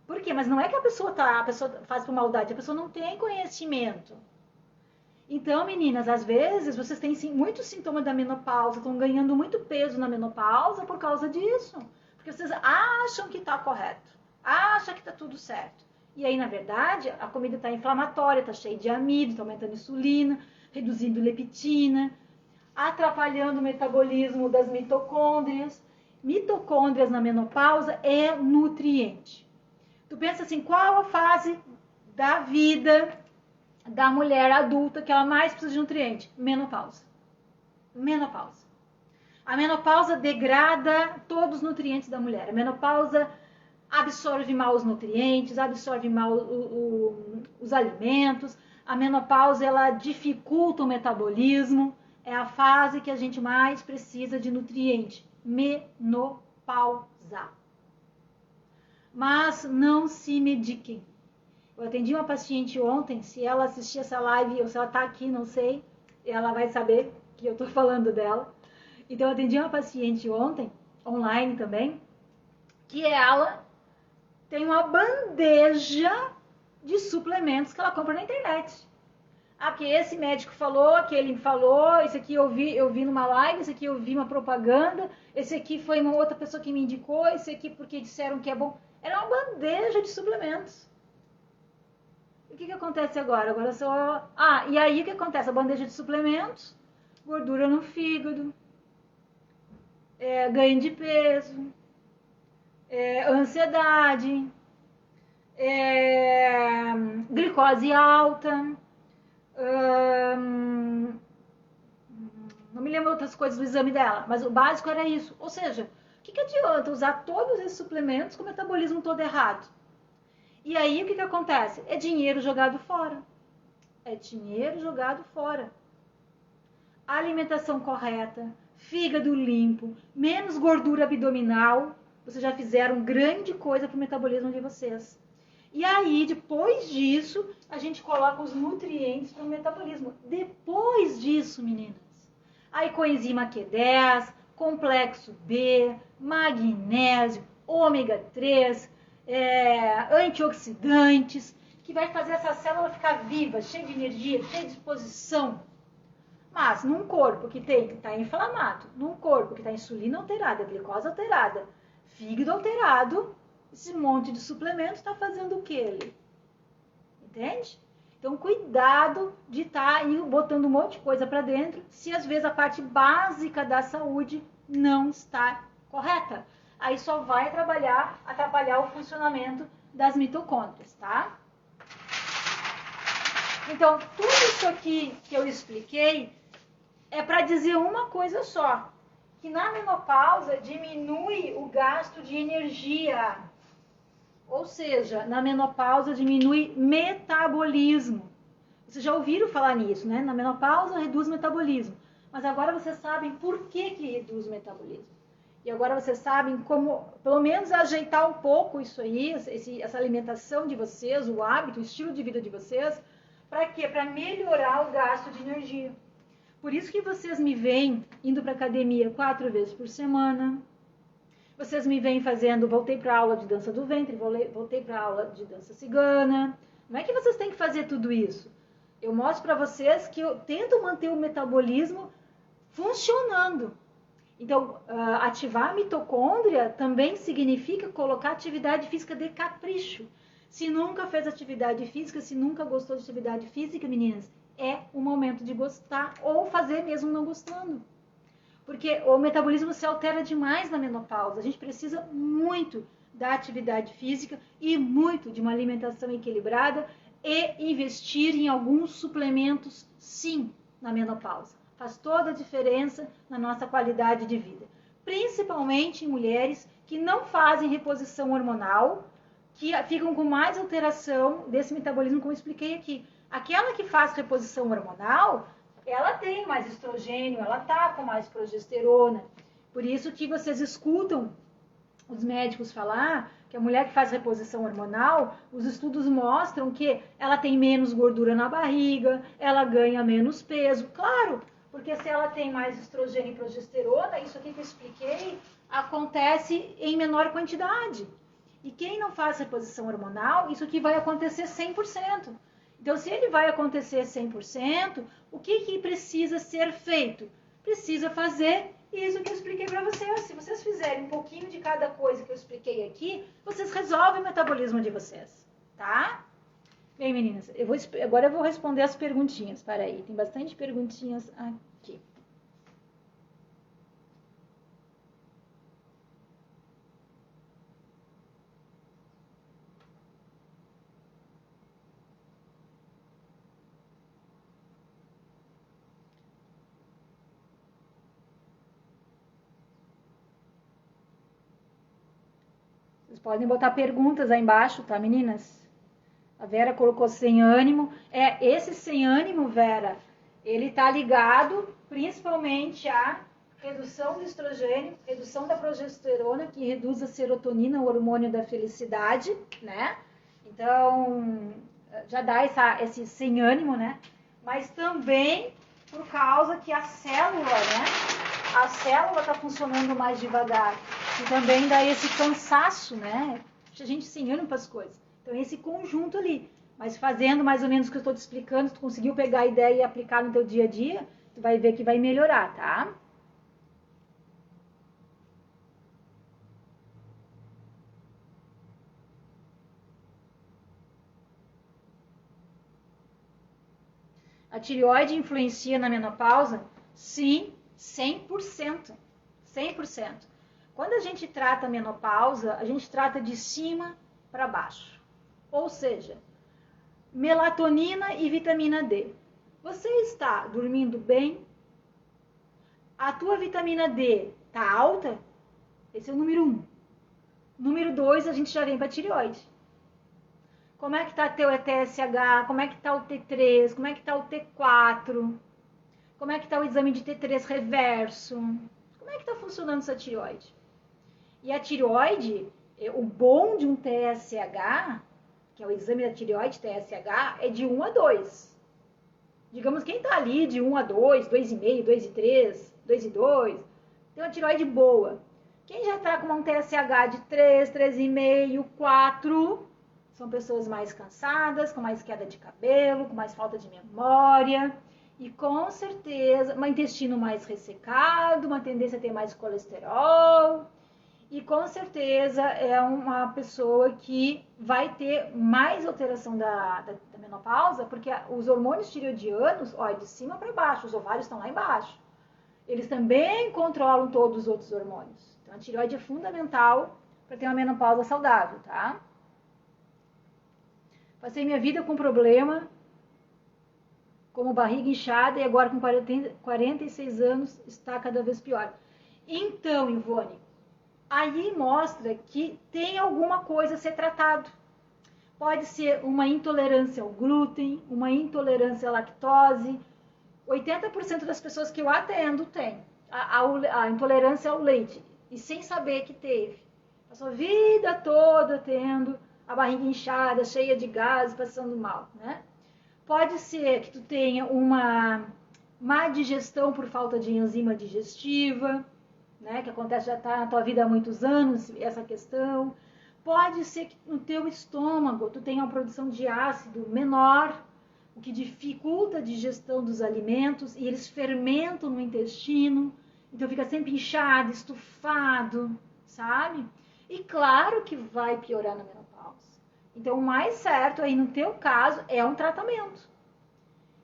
Por quê? Mas não é que a pessoa faz por maldade, a pessoa não tem conhecimento. Então, meninas, às vezes vocês têm muitos sintomas da menopausa, estão ganhando muito peso na menopausa por causa disso. Porque vocês acham que está correto, acham que está tudo certo. E aí, na verdade, a comida está inflamatória, está cheia de amido, está aumentando a insulina, reduzindo leptina, atrapalhando o metabolismo das mitocôndrias. Mitocôndrias na menopausa é nutriente. Tu pensa assim, qual a fase da vida da mulher adulta que ela mais precisa de nutriente? Menopausa. Menopausa. A menopausa degrada todos os nutrientes da mulher. A menopausa absorve mal os nutrientes, absorve mal os alimentos. A menopausa, ela dificulta o metabolismo. É a fase que a gente mais precisa de nutriente. Menopausa. Mas não se mediquem. Eu atendi uma paciente ontem, se ela assistir essa live ou se ela está aqui, não sei, ela vai saber que eu estou falando dela. Então eu atendi uma paciente ontem, online também, que ela tem uma bandeja de suplementos que ela compra na internet. Ah, porque esse médico falou, aquele falou, esse aqui eu vi numa live, esse aqui eu vi uma propaganda, esse aqui foi uma outra pessoa que me indicou, esse aqui porque disseram que é bom. Era uma bandeja de suplementos. E o que acontece agora? Agora só... e aí o que acontece? A bandeja de suplementos, gordura no fígado, ganho de peso, ansiedade, glicose alta, não me lembro outras coisas do exame dela, mas o básico era isso. Ou seja, o que adianta usar todos esses suplementos com o metabolismo todo errado? E aí o que acontece? É dinheiro jogado fora. É dinheiro jogado fora. Alimentação correta, fígado limpo, menos gordura abdominal, vocês já fizeram grande coisa para o metabolismo de vocês. E aí, depois disso, a gente coloca os nutrientes para o metabolismo. Depois disso, meninas, aí coenzima Q10, complexo B, magnésio, ômega 3, antioxidantes, que vai fazer essa célula ficar viva, cheia de energia, cheia de disposição. Mas num corpo que está inflamado, num corpo que está insulina alterada, glicose alterada, fígado alterado, esse monte de suplemento está fazendo o que ele? Entende? Então, cuidado de estar botando um monte de coisa para dentro, se às vezes a parte básica da saúde não está correta. Aí só vai atrapalhar o funcionamento das mitocôndrias, tá? Então, tudo isso aqui que eu expliquei é para dizer uma coisa só, que na menopausa diminui o gasto de energia. Ou seja, na menopausa diminui metabolismo. Vocês já ouviram falar nisso, né? Na menopausa reduz o metabolismo. Mas agora vocês sabem por que reduz o metabolismo. E agora vocês sabem como, pelo menos, ajeitar um pouco isso aí, essa alimentação de vocês, o hábito, o estilo de vida de vocês. Para quê? Para melhorar o gasto de energia. Por isso que vocês me veem indo para academia 4 vezes por semana. Vocês me veem voltei para a aula de dança do ventre, voltei para a aula de dança cigana. Não é que vocês têm que fazer tudo isso. Eu mostro para vocês que eu tento manter o metabolismo funcionando. Então, ativar a mitocôndria também significa colocar atividade física de capricho. Se nunca fez atividade física, se nunca gostou de atividade física, meninas, é o momento de gostar ou fazer mesmo não gostando. Porque o metabolismo se altera demais na menopausa. A gente precisa muito da atividade física e muito de uma alimentação equilibrada e investir em alguns suplementos, sim, na menopausa. Faz toda a diferença na nossa qualidade de vida. Principalmente em mulheres que não fazem reposição hormonal, que ficam com mais alteração desse metabolismo, como eu expliquei aqui. Aquela que faz reposição hormonal, ela tem mais estrogênio, ela tá com mais progesterona. Por isso que vocês escutam os médicos falar que a mulher que faz reposição hormonal, os estudos mostram que ela tem menos gordura na barriga, ela ganha menos peso. Claro, porque se ela tem mais estrogênio e progesterona, isso aqui que eu expliquei, acontece em menor quantidade. E quem não faz reposição hormonal, isso aqui vai acontecer 100%. Então, se ele vai acontecer 100%, o que precisa ser feito? Precisa fazer isso que eu expliquei para vocês. Se vocês fizerem um pouquinho de cada coisa que eu expliquei aqui, vocês resolvem o metabolismo de vocês, tá? Bem, meninas, agora eu vou responder as perguntinhas. Para aí, tem bastante perguntinhas aqui. Vocês podem botar perguntas aí embaixo, tá, meninas? A Vera colocou sem ânimo. Esse sem ânimo, Vera, ele tá ligado principalmente à redução do estrogênio, redução da progesterona, que reduz a serotonina, o hormônio da felicidade, né? Então, já dá esse sem ânimo, né? Mas também por causa que a célula, né? A célula tá funcionando mais devagar. E também dá esse cansaço, né? Deixa a gente sem ânimo para as coisas. Então, esse conjunto ali. Mas fazendo mais ou menos o que eu estou te explicando, se tu conseguiu pegar a ideia e aplicar no teu dia a dia, tu vai ver que vai melhorar, tá? A tireoide influencia na menopausa? Sim, 100%. 100%. Quando a gente trata a menopausa, a gente trata de cima para baixo. Ou seja, melatonina e vitamina D. Você está dormindo bem? A tua vitamina D está alta? Esse é o número 1. Número 2, a gente já vem para a tireoide. Como é que está teu TSH? Como é que está o T3? Como é que está o T4? Como é que está o exame de T3 reverso? Como é que está funcionando essa tireoide? E a tireoide, o bom de um TSH, que é o exame da tireoide TSH, é de 1 a 2. Digamos, quem está ali de 1 a 2, 2,5, 2,3, 2,2, tem uma tireoide boa. Quem já está com um TSH de 3, 3,5, 4, são pessoas mais cansadas, com mais queda de cabelo, com mais falta de memória e com certeza um intestino mais ressecado, uma tendência a ter mais colesterol e com certeza é uma pessoa que vai ter mais alteração da menopausa, porque os hormônios tireoidianos, ó, de cima para baixo, os ovários estão lá embaixo. Eles também controlam todos os outros hormônios. Então a tireoide é fundamental para ter uma menopausa saudável, tá? Passei minha vida com problema, como barriga inchada, e agora com 46 anos está cada vez pior. Então, Ivone, aí mostra que tem alguma coisa a ser tratado. Pode ser uma intolerância ao glúten, uma intolerância à lactose. 80% das pessoas que eu atendo tem a intolerância ao leite, e sem saber que teve. Passou a vida toda tendo a barriga inchada, cheia de gases, passando mal, né? Pode ser que tu tenha uma má digestão por falta de enzima digestiva, né? Que acontece, já está na tua vida há muitos anos, essa questão. Pode ser que no teu estômago tu tenha uma produção de ácido menor, o que dificulta a digestão dos alimentos, e eles fermentam no intestino, então fica sempre inchado, estufado, sabe? E claro que vai piorar na menopausa. Então, o mais certo aí no teu caso é um tratamento.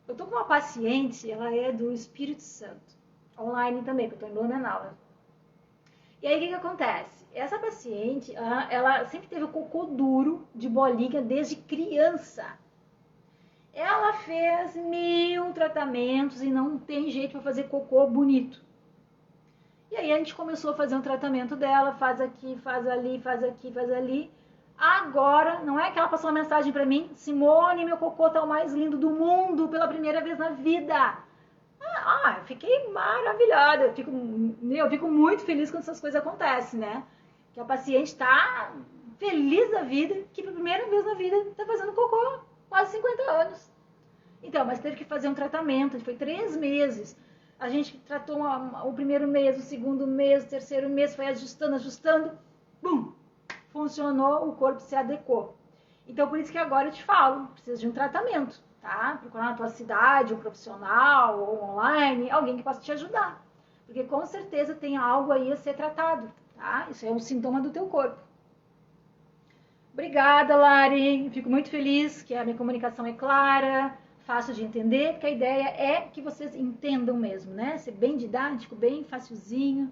Eu tô com uma paciente, ela é do Espírito Santo, online também, porque eu tô em Blumenau. E aí, o que acontece? Essa paciente, ela sempre teve o cocô duro de bolinha desde criança. Ela fez 1000 tratamentos e não tem jeito para fazer cocô bonito. E aí a gente começou a fazer um tratamento dela, faz aqui, faz ali, faz aqui, faz ali. Agora, não é que ela passou uma mensagem para mim, Simone, meu cocô tá o mais lindo do mundo pela primeira vez na vida. Eu fiquei maravilhada, eu fico muito feliz quando essas coisas acontecem, né? Que a paciente está feliz da vida, que pela primeira vez na vida está fazendo cocô, quase 50 anos. Então, mas teve que fazer um tratamento, foi 3 meses. A gente tratou o primeiro mês, o segundo mês, o terceiro mês, foi ajustando, bum, funcionou, o corpo se adequou. Então, por isso que agora eu te falo, precisa de um tratamento, tá? Procurar na tua cidade, um profissional, ou online, alguém que possa te ajudar. Porque com certeza tem algo aí a ser tratado, tá? Isso é um sintoma do teu corpo. Obrigada, Lari. Fico muito feliz que a minha comunicação é clara, fácil de entender, porque a ideia é que vocês entendam mesmo, né? Ser bem didático, bem facilzinho.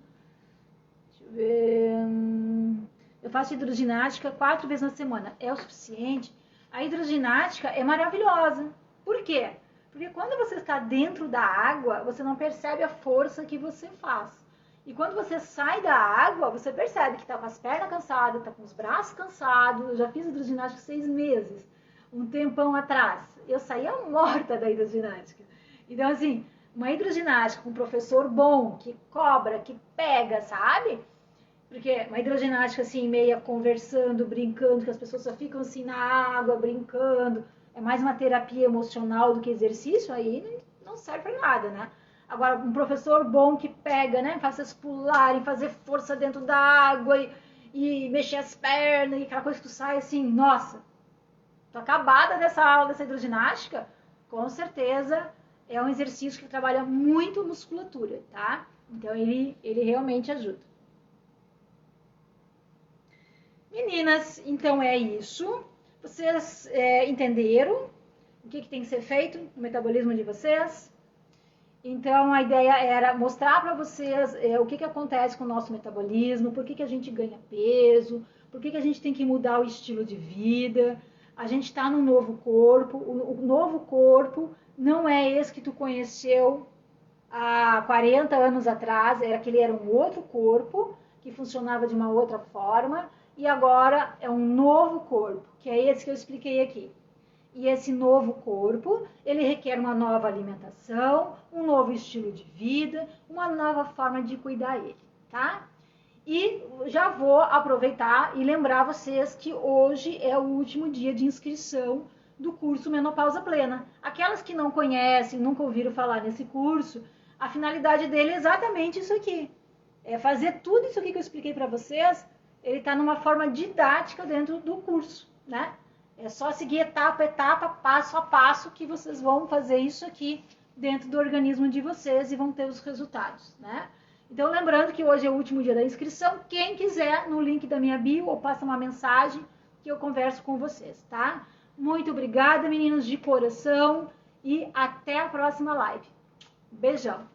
Deixa eu ver. Eu faço hidroginástica 4 vezes na semana. É o suficiente? A hidroginástica é maravilhosa. Por quê? Porque quando você está dentro da água, você não percebe a força que você faz. E quando você sai da água, você percebe que está com as pernas cansadas, está com os braços cansados. Eu já fiz hidroginástica 6 meses, um tempão atrás. Eu saía morta da hidroginástica. Então, assim, uma hidroginástica com um professor bom, que cobra, que pega, sabe? Porque uma hidroginástica assim, meia conversando, brincando, que as pessoas só ficam assim na água, brincando. É mais uma terapia emocional do que exercício, aí não serve para nada, né? Agora, um professor bom que pega, né? Faz vocês pularem, fazer força dentro da água e mexer as pernas, e aquela coisa que tu sai assim, nossa, tô acabada dessa aula, dessa hidroginástica, com certeza é um exercício que trabalha muito musculatura, tá? Então, ele realmente ajuda. Meninas, então é isso. Vocês entenderam o que tem que ser feito no metabolismo de vocês? Então, a ideia era mostrar para vocês o que acontece com o nosso metabolismo, por que a gente ganha peso, por que a gente tem que mudar o estilo de vida. A gente está num novo corpo. O novo corpo não é esse que tu conheceu há 40 anos atrás, aquele era um outro corpo que funcionava de uma outra forma. E agora é um novo corpo, que é esse que eu expliquei aqui. E esse novo corpo, ele requer uma nova alimentação, um novo estilo de vida, uma nova forma de cuidar dele, tá? E já vou aproveitar e lembrar vocês que hoje é o último dia de inscrição do curso Menopausa Plena. Aquelas que não conhecem, nunca ouviram falar nesse curso, a finalidade dele é exatamente isso aqui. É fazer tudo isso aqui que eu expliquei para vocês. Ele está numa forma didática dentro do curso, né? É só seguir etapa a etapa, passo a passo, que vocês vão fazer isso aqui dentro do organismo de vocês e vão ter os resultados, né? Então, lembrando que hoje é o último dia da inscrição. Quem quiser, no link da minha bio, ou passa uma mensagem que eu converso com vocês, tá? Muito obrigada, meninos, de coração, e até a próxima live. Beijão!